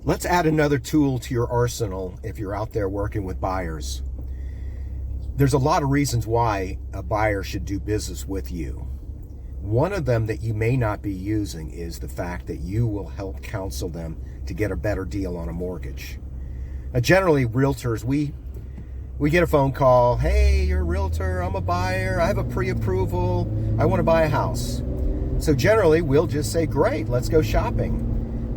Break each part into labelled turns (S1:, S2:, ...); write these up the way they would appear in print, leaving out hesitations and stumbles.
S1: Let's add another tool to your arsenal if you're out there working with buyers. There's a lot of reasons why a buyer should do business with you. One of them that you may not be using is the fact that you will help counsel them to get a better deal on a mortgage. Generally, realtors, we get a phone call. Hey, you're a realtor, I'm a buyer, I have a pre-approval, I want to buy a house. So generally, we'll just say, great, let's go shopping.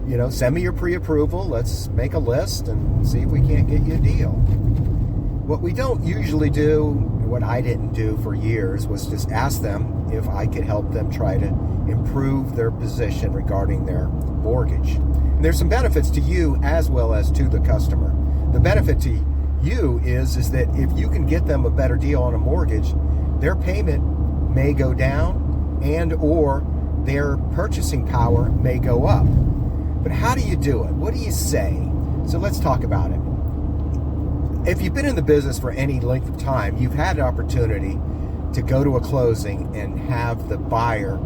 S1: You know, send me your pre-approval, let's make a list and see if we can't get you a deal. What we don't usually do, what I didn't do for years, was just ask them if I could help them try to improve their position regarding their mortgage. And there's some benefits to you as well as to the customer. The benefit to you is that if you can get them a better deal on a mortgage, their payment may go down and or their purchasing power may go up. But how do you do it? What do you say? So let's talk about it. If you've been in the business for any length of time, you've had an opportunity to go to a closing and have the buyer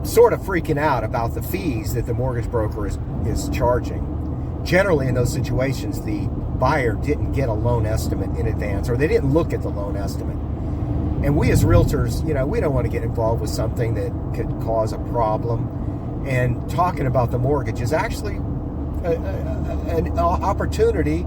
S1: sort of freaking out about the fees that the mortgage broker is charging. Generally, in those situations, the buyer didn't get a loan estimate in advance, or they didn't look at the loan estimate. And we as realtors, you know, we don't want to get involved with something that could cause a problem. And talking about the mortgage is actually an opportunity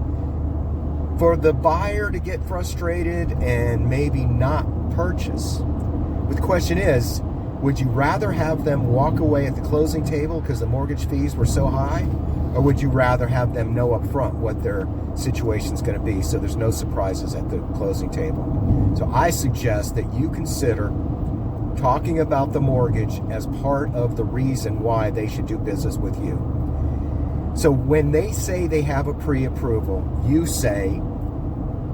S1: for the buyer to get frustrated and maybe not purchase. But the question is, would you rather have them walk away at the closing table because the mortgage fees were so high? Or would you rather have them know up front what their situation is going to be so there's no surprises at the closing table? So I suggest that you consider talking about the mortgage as part of the reason why they should do business with you. So when they say they have a pre-approval, you say,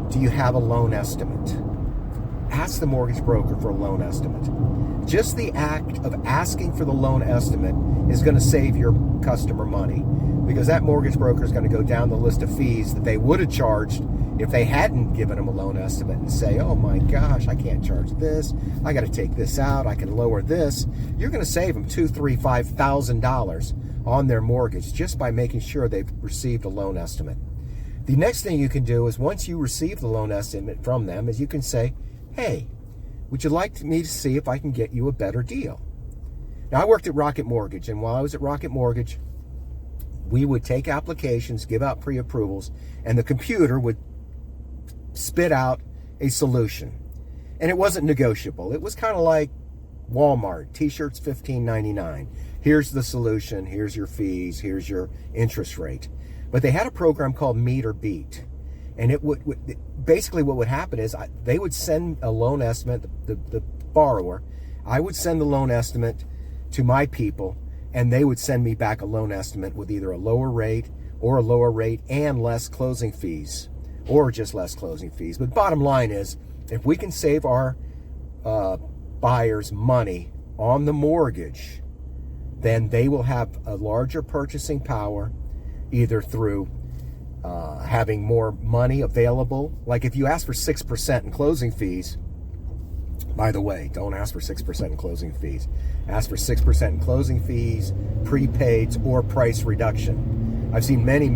S1: do you have a loan estimate? Ask the mortgage broker for a loan estimate. Just the act of asking for the loan estimate is going to save your customer money, because that mortgage broker is going to go down the list of fees that they would have charged if they hadn't given them a loan estimate and say, oh my gosh, I can't charge this, I got to take this out, I can lower this. You're going to save them $2,000, $3,000, $5,000 on their mortgage just by making sure they've received a loan estimate. The next thing you can do is, once you receive the loan estimate from them, is you can say, hey, would you like me to see if I can get you a better deal? Now, I worked at Rocket Mortgage, and while I was at Rocket Mortgage, we would take applications, give out pre-approvals, and the computer would spit out a solution. And it wasn't negotiable. It was kind of like Walmart, t-shirts $15.99. Here's the solution, here's your fees, here's your interest rate. But they had a program called Meet or Beat. And it would basically what would happen is they would send a loan estimate, the borrower, I would send the loan estimate to my people, and they would send me back a loan estimate with either a lower rate and less closing fees, or just less closing fees. But bottom line is, if we can save our buyers money on the mortgage, then they will have a larger purchasing power, either through having more money available. Like if you ask for 6% in closing fees, by the way, don't ask for 6% in closing fees. Ask for 6% in closing fees, prepaids, or price reduction. I've seen many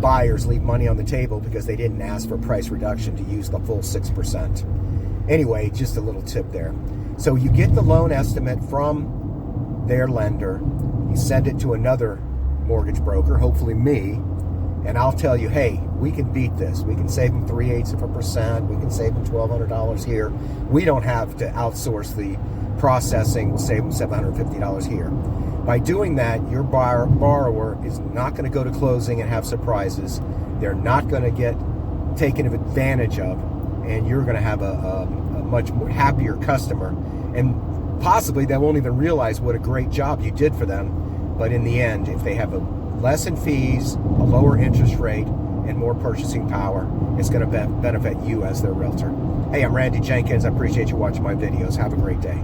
S1: buyers leave money on the table because they didn't ask for price reduction to use the full 6%. Anyway, just a little tip there. So you get the loan estimate from their lender, you send it to another mortgage broker, hopefully me, and I'll tell you, hey, we can beat this. We can save them 0.3%. We can save them $1,200 here. We don't have to outsource the processing. We'll save them $750 here. By doing that, your borrower is not going to go to closing and have surprises. They're not going to get taken advantage of, and you're going to have a much more happier customer. And possibly they won't even realize what a great job you did for them. But in the end, if they have less in fees, a lower interest rate, and more purchasing power, it's going to benefit you as their realtor. Hey, I'm Randy Jenkins. I appreciate you watching my videos. Have a great day.